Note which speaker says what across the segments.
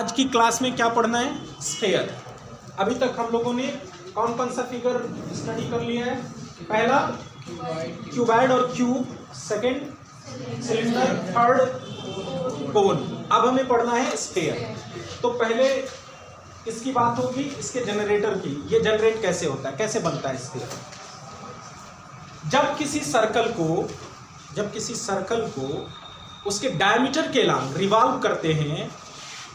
Speaker 1: आज की क्लास में क्या पढ़ना है? स्फीयर। अभी तक हम लोगों ने कौन कौन सा फिगर स्टडी कर लिया है? पहला क्यूबॉइड और क्यूब, सेकंड सिलेंडर, थर्ड कोन। अब हमें पढ़ना है स्फीयर। तो पहले इसकी बात होगी इसके जनरेटर की। ये जनरेट कैसे होता है, कैसे बनता है स्फीयर? जब किसी सर्कल को उसके डायमीटर के अलावा रिवॉल्व करते हैं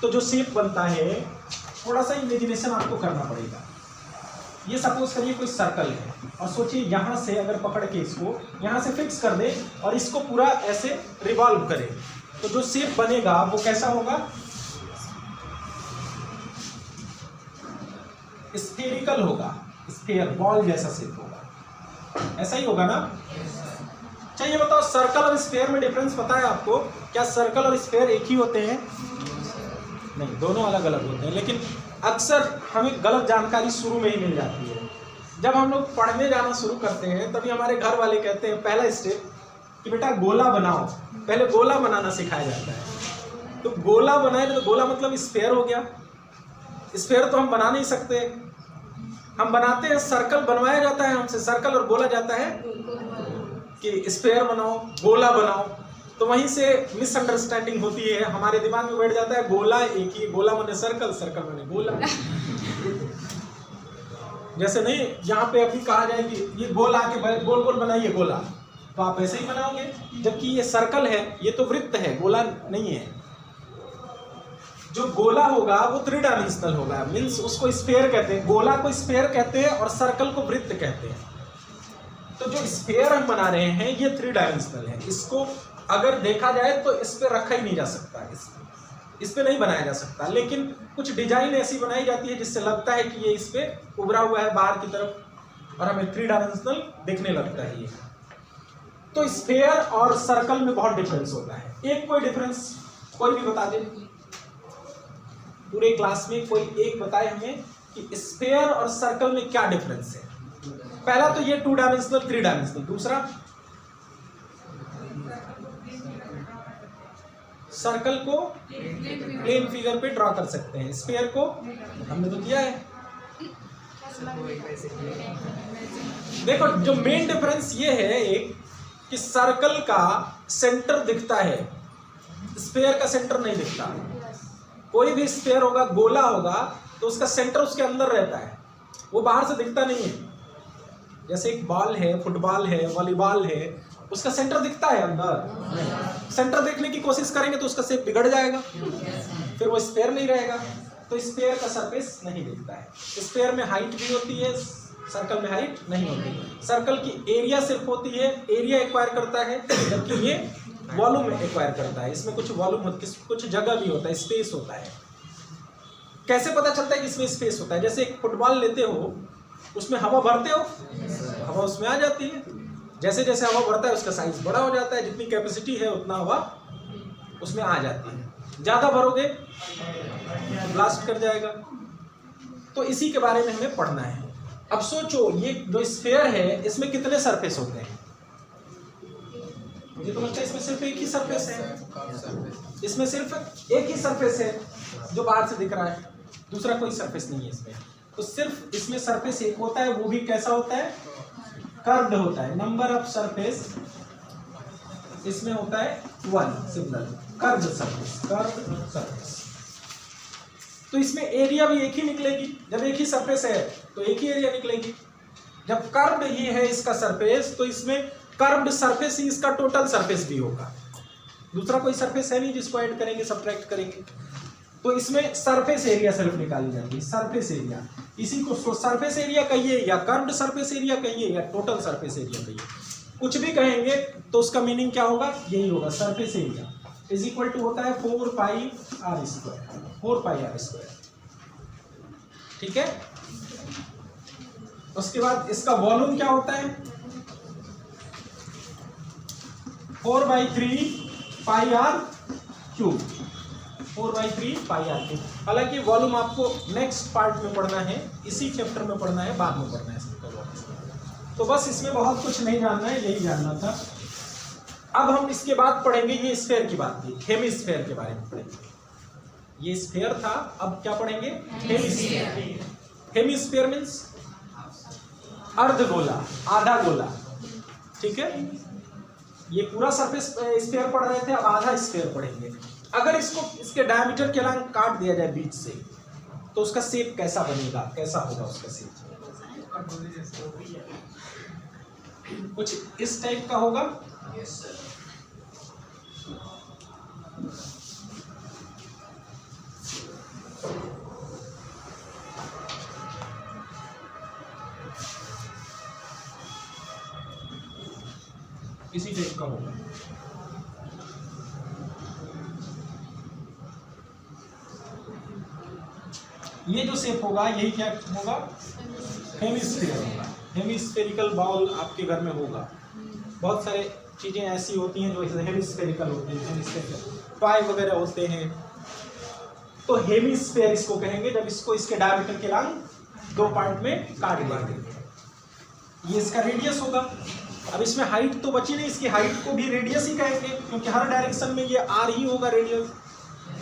Speaker 1: तो जो शेप बनता है, थोड़ा सा इमेजिनेशन आपको करना पड़ेगा। ये सपोज करिए कोई सर्कल है और सोचिए यहाँ से अगर पकड़ के इसको यहाँ से फिक्स कर दे और इसको पूरा ऐसे रिवॉल्व करें तो जो शेप बनेगा वो कैसा होगा? स्फेरिकल होगा, स्फीयर, बॉल जैसा शेप होगा। ऐसा ही होगा ना? चाहिए बताओ, सर्कल और स्फीयर में डिफरेंस पता है आपको? क्या सर्कल और स्फीयर एक ही होते हैं? नहीं, दोनों अलग अलग होते हैं। लेकिन अक्सर हमें गलत जानकारी शुरू में ही मिल जाती है। जब हम लोग पढ़ने जाना शुरू करते हैं तभी हमारे घर वाले कहते हैं पहला स्टेप कि बेटा गोला बनाओ। पहले गोला बनाना सिखाया जाता है। तो गोला बनाए तो गोला मतलब स्फीयर हो गया। स्फीयर तो हम बना नहीं सकते, हम बनाते हैं सर्कल, बनवाया जाता है हमसे सर्कल और बोला जाता है कि स्फीयर बनाओ, गोला बनाओ। तो वहीं से मिसअंडरस्टैंडिंग होती है, हमारे दिमाग में बैठ जाता है गोला एक ही, गोला माने सर्कल, सर्कल माने गोला। जैसे नहीं, यहाँ पे अभी कहा जाए कि ये गोल आके गोल गोल बनाइए गोला, तो आप ऐसे ही बनाओगे, जबकि ये सर्कल है, ये तो वृत्त है, गोला नहीं है। जो गोला होगा वो 3 डायमेंशनल होगा, मीन्स उसको स्फीयर कहते हैं। गोला को स्फीयर कहते हैं और सर्कल को वृत्त कहते हैं। तो जो स्फीयर हम बना रहे हैं ये 3 डायमेंशनल है। इसको अगर देखा जाए तो इस पे रखा ही नहीं जा सकता, इस पे नहीं बनाया जा सकता। लेकिन कुछ डिजाइन ऐसी बनाई जाती है जिससे लगता है कि ये इस पे उभरा हुआ है बाहर की तरफ और हमें 3 डायमेंशनल दिखने लगता है ये। तो स्फीयर और सर्कल में बहुत डिफरेंस होता है। एक कोई डिफरेंस कोई भी बता दे, पूरे क्लास में कोई एक बताए हमें कि स्फीयर और सर्कल में क्या डिफरेंस है। पहला तो ये 2 डायमेंशनल 3 डायमेंशनल। दूसरा, सर्कल को प्लेन फिगर पे ड्रॉ कर सकते हैं, स्फीयर को हमने तो किया है। देखो, जो मेन डिफरेंस ये है एक कि सर्कल का सेंटर दिखता है, स्फीयर का सेंटर नहीं दिखता। कोई भी स्फीयर होगा, गोला होगा, तो उसका सेंटर उसके अंदर रहता है, वो बाहर से दिखता नहीं है। जैसे एक बॉल है, फुटबॉल है, वॉलीबॉल है, उसका सेंटर दिखता है अंदर। सेंटर देखने की कोशिश करेंगे तो उसका शेप बिगड़ जाएगा, फिर वो स्फीयर नहीं रहेगा। तो स्फीयर का सरफेस नहीं दिखता है। स्फीयर में हाइट भी होती है, सर्कल में हाइट नहीं होती। सर्कल की एरिया सिर्फ होती है, एरिया एक्वायर करता है, जबकि ये वॉल्यूम एक्वायर करता है। इसमें कुछ वॉल्यूम होती है, कुछ जगह भी होता है, स्पेस होता है। कैसे पता चलता है कि इसमें स्पेस होता है? जैसे एक फुटबॉल लेते हो, उसमें हवा भरते हो, हवा उसमें आ जाती है। जैसे जैसे हवा बढ़ता है उसका साइज बड़ा हो जाता है, जितनी कैपेसिटी है उतना हवा उसमें आ जाती है। ज़्यादा भरोगे ब्लास्ट कर जाएगा। तो इसी के बारे में हमें पढ़ना है। अब सोचो, ये जो स्फीयर है इसमें कितने सरफेस होते हैं? मुझे तो लगता है इसमें सिर्फ एक ही सरफेस है। इसमें सिर्फ एक ही सरफेस है जो बाहर से दिख रहा है, दूसरा कोई सरफेस नहीं है इसमें। तो सिर्फ इसमें सरफेस एक होता है, वो भी कैसा होता है? कर्व्ड होता है। नंबर ऑफ सरफेस इसमें होता है 1 single curved surface, curved surface. तो इसमें एरिया भी एक ही निकलेगी। जब एक ही सरफेस है तो एक ही एरिया निकलेगी। जब कर्व्ड ही है इसका सरफेस तो इसमें कर्व्ड सरफेस ही इसका टोटल सरफेस भी होगा। दूसरा कोई सरफेस है नहीं जिसको ऐड करेंगे, सब्ट्रैक्ट करेंगे। तो इसमें सरफेस एरिया सिर्फ निकाली जाती है, सरफेस एरिया। इसी को सरफेस एरिया कहिए या कर्व्ड सरफेस एरिया कहिए या टोटल सरफेस एरिया कहिए, कुछ भी कहेंगे तो उसका मीनिंग क्या होगा? यही होगा, surface area is equal to होता है 4 pi r square, 4 pi r square. ठीक है। उसके बाद इसका वॉल्यूम क्या होता है? 4/3 pi r cube, 4/3 pi r cube. हालांकि वॉल्यूम आपको नेक्स्ट पार्ट में पढ़ना है, इसी चैप्टर में पढ़ना है, बाद में पढ़ना है इसका वॉल्यूम। तो बस इसमें बहुत कुछ नहीं जानना है, यही जानना था। अब हम इसके बाद पढ़ेंगे, ये स्फीयर की बात थी, हेमिस्फीयर के बारे में पढ़ेंगे। ये स्फीयर था, अब क्या पढ़ेंगे? हेमिस्फीयर। हेमिस्फीयर मीन्स अर्ध गोला, आधा गोला, ठीक है। ये पूरा सरफेस स्फीयर पढ़ रहे थे, अब आधा स्फीयर पढ़ेंगे। अगर इसको इसके डायमीटर के अलग काट दिया जाए बीच से, तो उसका शेप कैसा बनेगा, कैसा होगा उसका शेप? कुछ इस टाइप का होगा। इसी टाइप का होगा। ये जो शेप होगा यही क्या होगा? हेमिस्फीयर होगा। हेमिस्फेरिकल बाउल आपके घर में होगा। बहुत सारे चीजें ऐसी होती हैं जो हेमिस्फेरिकल होती हैं, हेमिस्फेरिकल टॉय वगैरह होते हैं। तो हेमिस्फीयर इसको कहेंगे जब इसको इसके डायमीटर के लंग दो पार्ट में काट देंगे। ये इसका रेडियस होगा। अब इसमें हाइट तो बची नहीं, इसकी हाइट को भी रेडियस ही कहेंगे, क्योंकि हर डायरेक्शन में ये आर ही होगा, रेडियस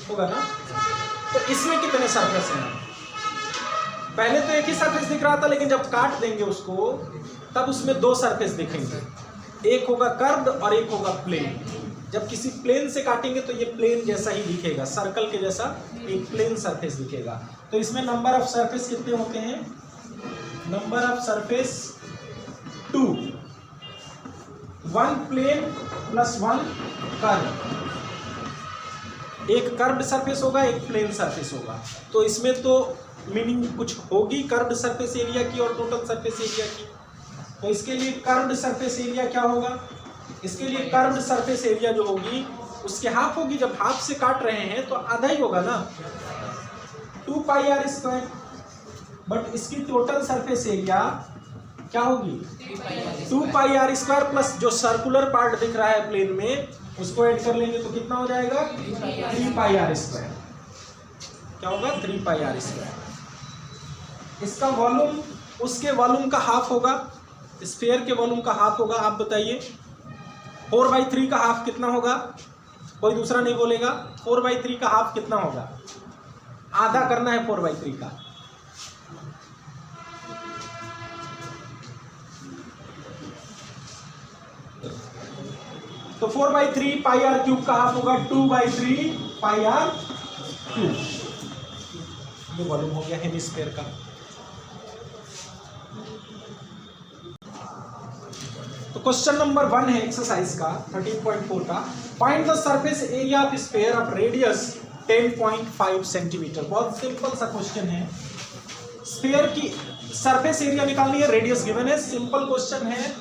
Speaker 1: होगा ना। तो इसमें कितने सरफेस हैं? पहले तो एक ही सरफेस दिख रहा था, लेकिन जब काट देंगे उसको तब उसमें दो सरफेस दिखेंगे, एक होगा कर्व्ड और एक होगा प्लेन। जब किसी प्लेन से काटेंगे तो ये प्लेन जैसा ही दिखेगा, सर्कल के जैसा एक प्लेन सरफेस दिखेगा। तो इसमें नंबर ऑफ सरफेस कितने होते हैं? Number of surface 2, 1 plane plus 1 curve. एक कर्व्ड सरफेस होगा, एक प्लेन सरफेस होगा। तो इसमें तो मीनिंग कुछ होगी कर्व्ड सरफेस एरिया की और टोटल सरफेस एरिया की। तो इसके लिए कर्व्ड सरफेस एरिया क्या होगा? इसके लिए कर्व्ड सरफेस एरिया जो होगी उसके हाफ होगी। जब हाफ से काट रहे हैं तो आधा ही होगा ना, 2 पाई आर स्क्वायर। बट इसकी टोटल सरफेस एरिया क्या होगी? 2 पाई आर स्क्वायर प्लस जो सर्कुलर पार्ट दिख रहा है प्लेन में उसको ऐड कर लेंगे तो कितना हो जाएगा? 3 पाई आर स्क्वायर। क्या होगा? 3 पाई आर स्क्वायर। इसका वॉल्यूम उसके वॉल्यूम का हाफ होगा, स्फीयर के वॉल्यूम का हाफ होगा। आप बताइए 4/3 का हाफ कितना होगा? कोई दूसरा नहीं बोलेगा। 4/3 का हाफ कितना होगा? आधा करना है 4/3 का। तो 4/3 पाई आर क्यूब का हाफ होगा 2/3 पाई आर क्यूब। ये वॉल्यूम हो गया हेमिस्फीयर का। तो क्वेश्चन नंबर 1 है एक्सरसाइज का 13.4 का। Find the surface area of sphere of radius 10.5 centimetre. बहुत सिंपल सा क्वेश्चन है। स्फीयर की सरफेस एरिया निकालनी है, रेडियस गिवन है, सिंपल क्वेश्चन है।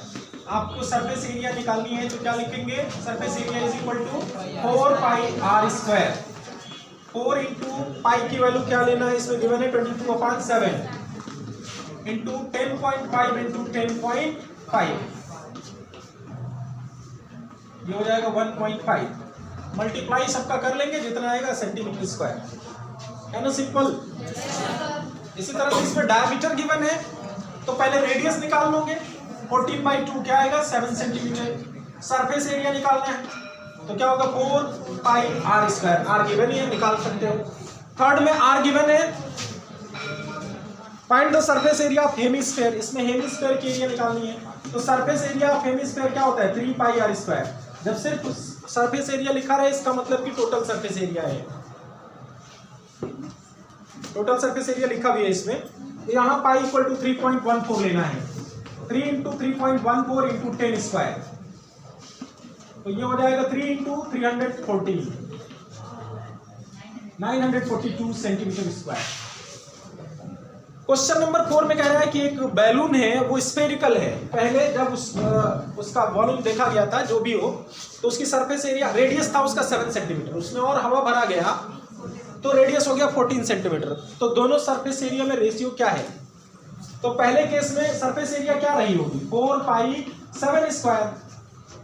Speaker 1: आपको सरफेस एरिया निकालनी है तो क्या लिखेंगे? Surface area is equal to 4 pi r square. 4 into pi की वैल्यू क्या लेना है? इसमें गिवन है 22/7 इंटू 10.5 इंटू 10.5, ये हो जाएगा 1.5। मल्टीप्लाई सबका कर लेंगे, जितना आएगा सेंटीमीटर स्क्वायर, है ना? सिंपल। इसी तरह से इसमें डायमीटर गिवन है तो पहले रेडियस निकाल लोगे। 14/2 क्या आएगा? 7 सेंटीमीटर। सरफेस एरिया निकालना है तो क्या होगा? 4 pi r square. Are given ही है, निकाल सकते हो। थर्ड में आर गिवन है, find the surface area of hemisphere. इसमें हेमिस्फीयर की एरिया निकालनी है तो सरफेस एरिया ऑफ हेमिस्फीयर क्या होता है? 3 पाई आर स्क्वायर। जब सिर्फ सरफेस एरिया लिखा रहे इसका मतलब कि टोटल सरफेस एरिया है। टोटल सरफेस एरिया लिखा भी है इसमें। यहाँ पाई इक्वल टू 3.14 लेना है। 3 इंटू 3.14 इंटू 10 स्क्वायर, तो ये हो जाएगा 3 into 314, 942 centimetre square. Question number 4 में कह रहा है कि एक बैलून है, वो स्फेरिकल है। पहले जब उसका वॉल्यूम देखा गया था, जो भी हो, तो उसकी सरफेस एरिया, रेडियस था उसका 7 सेंटीमीटर, उसमें और हवा भरा गया तो रेडियस हो गया 14 सेंटीमीटर। तो दोनों सरफेस एरिया में रेशियो क्या है? तो पहले केस में सरफेस एरिया क्या रही होगी? 4 पाई 7 स्क्वायर,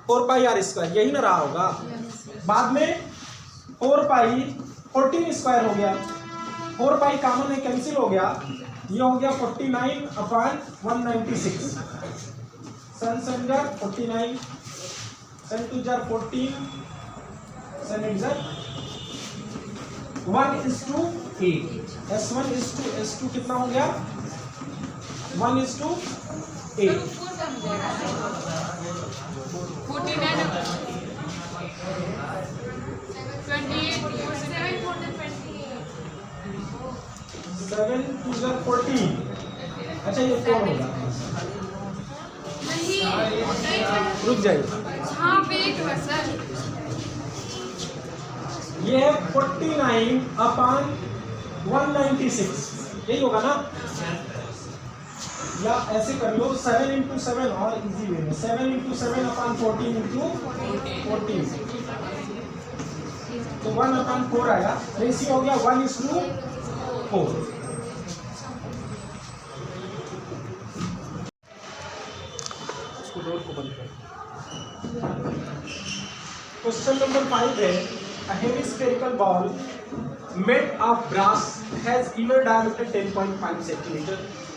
Speaker 1: 4 पाई आर स्क्वायर, यही ना रहा होगा। बाद में 4 पाई 14 स्क्वायर हो गया, 4 पाई कॉमन है, कैंसिल हो गया, ये हो गया 49/196। सन 49, सन 2 14, सन 8 1:8, S1:S2 कितना हो गया 1:8, 7 2 14। अच्छा ये 4 होगा, रुक जाइए, ये है 49/196, यही होगा ना, या ऐसे कर लो 7 × 7 और इजी वे में 7 × 7/14 × 14, तो 1/4 आया, रेशियो हो गया 1:4। उसको डोर को बंद कर। क्वेश्चन नंबर 5 है, a hemispherical ball made of brass has inner diameter 10.5 cm.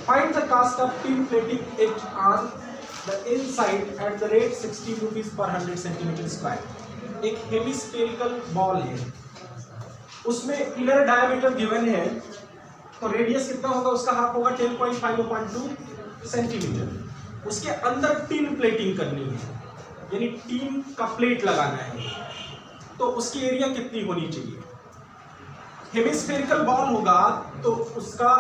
Speaker 1: Find the cost of tin plating it on the inside at the rate 60 rupees per 100 centimeter square. एक hemispherical ball है, उसमें inner diameter given है, तो radius कितना होगा, उसका half होगा 10.5/2 centimetre. उसके अंदर टिन प्लेटिंग करनी है, यानी टिन का प्लेट लगाना है, तो उसकी एरिया कितनी होनी चाहिए। हेमिस्फेरिकल बॉल होगा तो उसका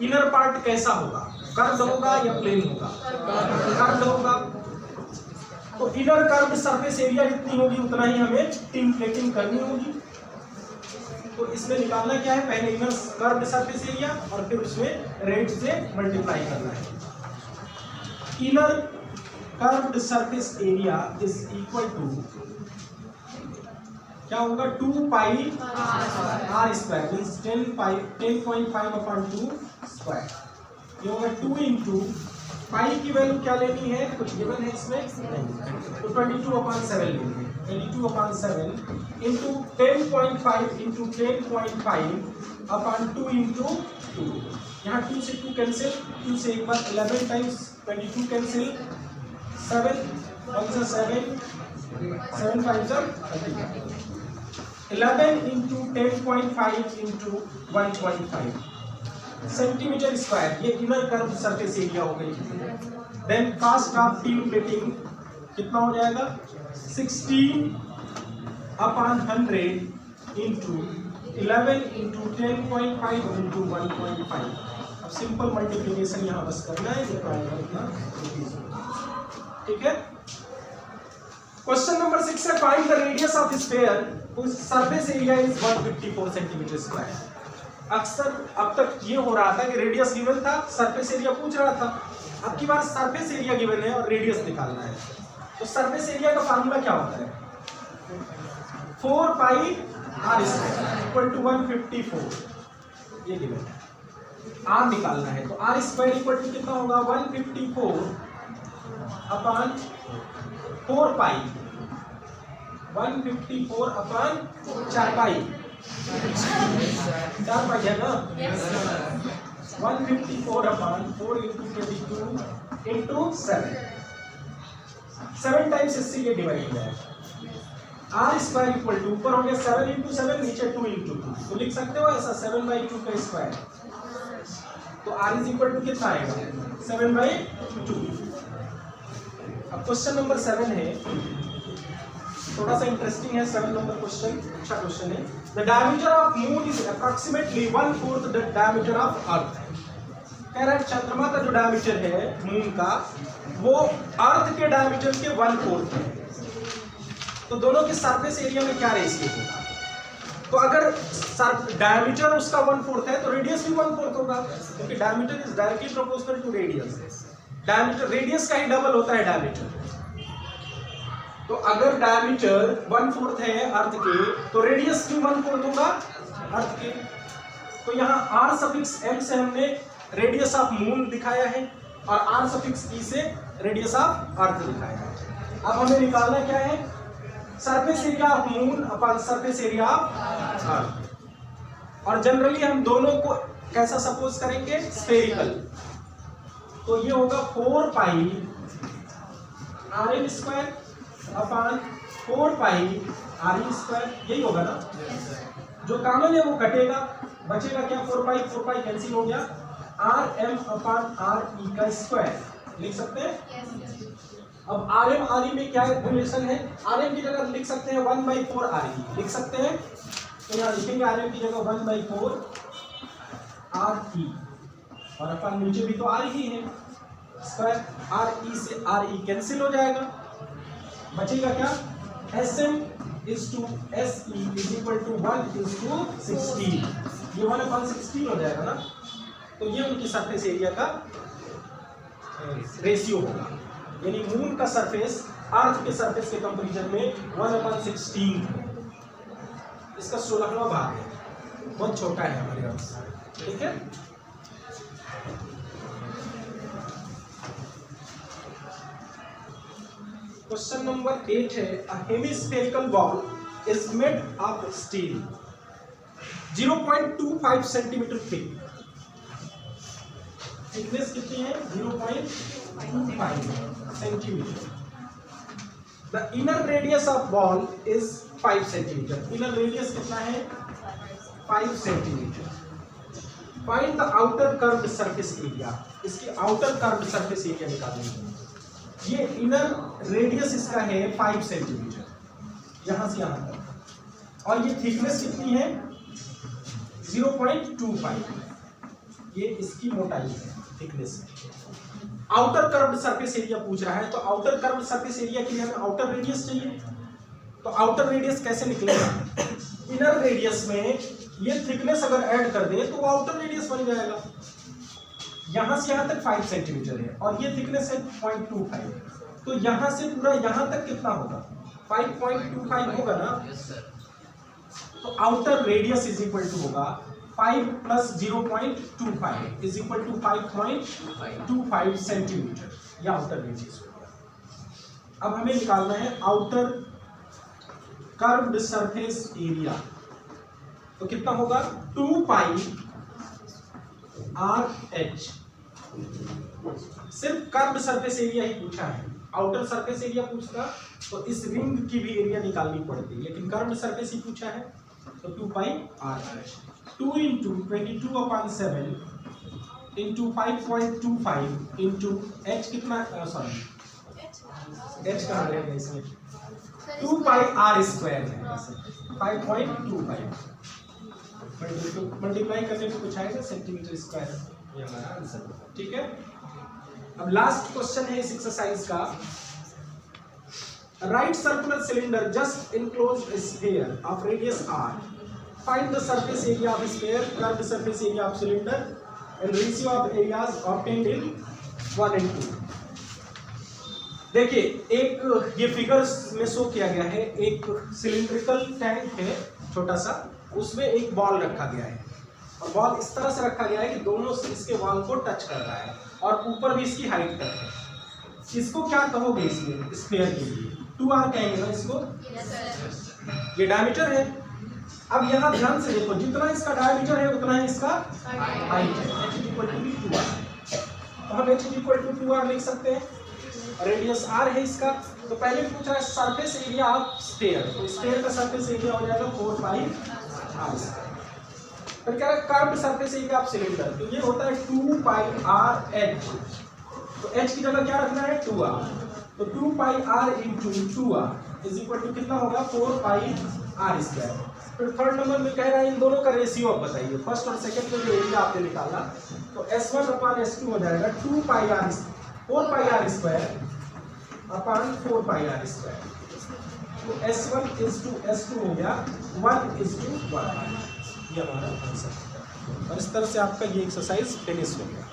Speaker 1: इनर पार्ट कैसा होगा, कर्व्ड होगा या प्लेन होगा, कर्व्ड होगा, तो इनर कर्व्ड सरफेस एरिया जितनी होगी उतना ही हमें टिन प्लेटिंग करनी होगी। तो इसमें निकालना क्या है, पहले इनर कर्व्ड सरफेस एरिया और फिर उसमें रेट से मल्टीप्लाई करना है। Inner curved surface area is equal to क्या होगा 2πr स्क्वायर, मीन्स 10.5/2 स्क्वायर, ये होगा 2 × पाई की वैल्यू क्या लेनी है, कुछ गिवन है इसमें नहीं, तो 22/7 लेंगे, 22/7 इंटू 10.5 इंटू 10.5/2 इंटू 2, यहाँ 2 से 2 कैंसिल, 2 से एक बार 11 times 22 cancel, 7 7 5 11 into 10.5 into 1.5 centimetre square, ये इनर कर्व सरफेस एरिया हो गई। Then cost of tin plating कितना हो जाएगा 16/100 इंटू 11 इंटू 10.5 इंटू 1.5। अब सिंपल मल्टीप्लिकेशन यहाँ बस करना है, ठीक है। क्वेश्चन नंबर 6 है, find the radius of sphere whose surface area is 154 centimetre square. अक्सर अब तक ये हो रहा था कि रेडियस गिवन था, सरफेस एरिया पूछ रहा था, अब की बार सरफेस एरिया गिवन है और रेडियस निकालना है। तो सरफेस एरिया का फार्मूला क्या होता है, 4πr² = 154, ये गिवन है। आर निकालना है, तो r² कितना होगा 154/4π, 154/4π, 4π है ना, 154/4 इंटू 22 इंटू 7, 7 टाइम्स इससे ये डिवाइड हो जाएगा। r² = ऊपर हो गया 7 इंटू 7, नीचे 2 इंटू 2, तो लिख सकते हो ऐसा 7/2 का स्क्वायर, तो r = कितना आएगा 7/2। अब क्वेश्चन नंबर 7 है, थोड़ा सा इंटरेस्टिंग है 7 नंबर क्वेश्चन, अच्छा क्वेश्चन है। The diameter of moon is approximately 1/4 the diameter of earth. कह रहा है चंद्रमा का जो डायमीटर है मून का, वो अर्थ के डायमीटर के 1/4 है। तो दोनों के सरफेस एरिया में क्या रेशियो होगा, तो अगर डायमीटर उसका 1/4 है तो रेडियस भी 1/4 होगा, क्योंकि diameter is directly proportional to radius. Diameter radius का ही डबल होता है डायमीटर। तो अगर डायमीटर 1/4 है अर्थ के, तो रेडियस भी 1/4 होगा अर्थ के। तो यहाँ r⁻m से हमने रेडियस ऑफ मून दिखाया है और r⁻e से रेडियस ऑफ अर्थ दिखाया है। अब हमें निकालना क्या है, surface area of moon upon surface area of earth. और जनरली हम दोनों को कैसा सपोज करेंगे, स्फेरिकल। तो ये होगा 4πr² / 4πre², यही होगा ना। जो कॉमन है वो कटेगा, बचेगा क्या 4 पाई कैंसिल हो गया, r m upon r e का स्क्वायर लिख सकते हैं। अब आर एम आर ई में क्या रिलेशन है, आर एम की जगह लिख सकते हैं 1/4 आर ई लिख सकते हैं, तो यहाँ लिखेंगे आर एम की जगह 1/4 आर ई, और अपन नीचे भी तो आर ही है स्क्वायर, आर ई से आर ई कैंसिल हो जाएगा, बचेगा क्या s m is to s e is equal to 1:16, ये 1/16 हो जाएगा ना, तो ये उनकी सरफेस एरिया का रेशियो होगा, यानी मून का सरफेस अर्थ के सरफेस के कंपैरिजन में 1/16, इसका 16वां भाग है, बहुत छोटा है हमारे पास, ठीक है। क्वेश्चन नंबर 8 है, a hemispherical ball is made of steel 0.25 centimetre thick, thickness कितनी है 0.25 centimetre, the inner radius of ball is 5 centimetre, inner radius कितना है 5 centimetre, find the outer curved surface area, इसकी आउटर कर्व्ड सरफेस एरिया निकालेंगे, ये inner radius इसका है 5 centimetre यहां से यहां तक, और ये थिकनेस कितनी है 0.25, ये इसकी मोटाई है thickness. Outer curved surface area पूछ रहा है, तो आउटर कर्व्ड सरफेस एरिया के लिए हमें आउटर रेडियस चाहिए, तो आउटर रेडियस कैसे निकलेगा, इनर रेडियस में ये थिकनेस अगर ऐड कर दे तो वो आउटर रेडियस बन जाएगा, यहां से यहां तक 5 सेंटीमीटर है और ये थिकनेस है 0.25, तो यहां से पूरा यहां तक कितना होगा 5.25 होगा ना, तो outer radius is equal to होगा 5 plus 0.25 is equal to 5.25 centimetre, यह आउटर रेडियस हो गया। अब हमें निकालना है आउटर कर्व्ड सरफेस एरिया, तो कितना होगा 2 पाई आर एच, सिर्फ कर्व्ड सरफेस एरिया ही पूछा है, आउटर सरफेस एरिया पूछता तो इस रिंग की भी एरिया निकालनी पड़ती, लेकिन कर्व्ड सरफेस ही पूछा है, तो 2 pi r h, 2 into 22/7 into 5.25 into h कितना, सॉरी एच कहाँ रहेगा इसमें, 2 पाई आर स्क्वायर है, 5.25 मल्टीप्लाई करने पे कुछ आएगा सेंटीमीटर स्क्वायर, ये हमारा आंसर, ठीक है। अब लास्ट क्वेश्चन है इस एक्सरसाइज का, right circular cylinder just enclosed sphere of radius r, find the surface area of sphere, curved surface area of cylinder and ratio of areas obtained in 1 and 2। देखिए एक ये figures में show किया गया है, एक सिलिंड्रिकल टैंक है छोटा सा, उसमें एक बॉल रखा गया है और बॉल इस तरह से रखा गया है कि दोनों से इसके वॉल को टच कर रहा है और ऊपर भी इसकी हाइट तक है, इसको क्या कहोगे इसमें स्फीयर के लिए 2r कहेंगे ना इसको, ये डायमीटर है। अब यहाँ ध्यान से देखो, जितना इसका डायमीटर है उतना ही इसका हाइट है, h = 2r, तो हम h = 2r लिख सकते हैं, रेडियस r है इसका, तो पहले पूछ रहा है सरफेस एरिया ऑफ स्फीयर, तो स्फीयर का सरफेस एरिया हो जाएगा 4 पाई r स्क्वायर, फिर क्या है curved surface area of cylinder, तो ये होता है 2 पाई r h, तो h की जगह क्या रखना है 2r, तो 2 पाई r into 2r is equal to कितना होगा 4 पाई r स्क्वायर। फिर थर्ड नंबर में कह रहा है इन दोनों का रेशियो आप बताइए, फर्स्ट और सेकंड में जो एरिया आपने निकाला, तो S1/S2 हो जाएगा 2 पाई r 4 pi r square upon 4 pi r square, तो S1 इज टू S2 हो गया 1 इज टू 1, ये हमारा आंसर है। और इस तरह से आपका ये एक्सरसाइज फिनिश हो गया।